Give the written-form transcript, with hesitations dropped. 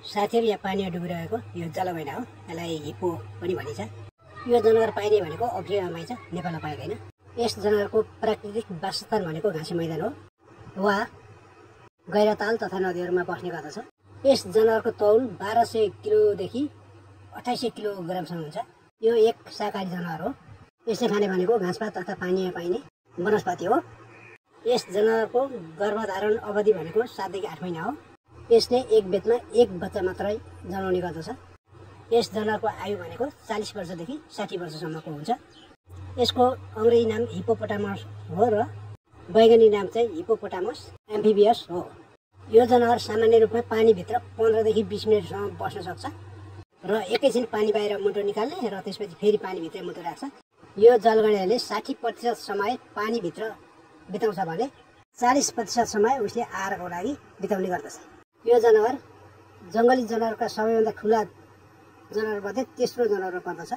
साथीहरु, यहाँ पानीमा डुबिरहेको यो जलमैना हो। यसलाई हिप्पो पनि भनिन्छ। यो जनावर पाइने भनेको अफ्रिकामा पाइन्छ, नेपालमा पाइँदैन। यस जनावरको प्राकृतिक वासस्थान भनेको घाँसे मैदान हो वा गैरताल तथा नदीहरूमा बस्ने गर्दछ। यस जनावरको तौल 1200 किलोदेखि 2800 किलोग्रामसम्म हुन्छ। यो एक शाकाहारी जनावर हो। यसले खाने भनेको घाँसपात तथा पानीमा पाइने वनस्पति हो। यस जनावरको गर्भधारण अवधि भनेको 7 देखि 8 महिना हो। यसले एक बेतमा एक बच्चा मात्रै जन्माउने गर्दछ। यस जनावरको आयु भनेको 40 वर्षदेखि 60 वर्षसम्मको हुन्छ। यसको अंग्रेजी नाम हिप्पोपोटामस हो र वैज्ञानिक नाम चाहिँ हिप्पोपोटामस एम्फिबियस हो। यो जनावर सामान्य रूपमा पानीभित्र 15 देखि 20 मिनेटसम्म बस्न सक्छ र एकैछिन पानी बाहिर मुटु निकाल्ने र त्यसपछि फेरि पानीभित्र मुटु राख्छ। यो जलगैँडाले 60% समय पानीभित्र बिताउँछ भने 40% समय उसले आहारको लागि बिताउने गर्दछ। यो जनावर जङ्गली जनावरका सबैभन्दा ठुला जनावरमध्ये तेस्रो जनावर पर्दछ।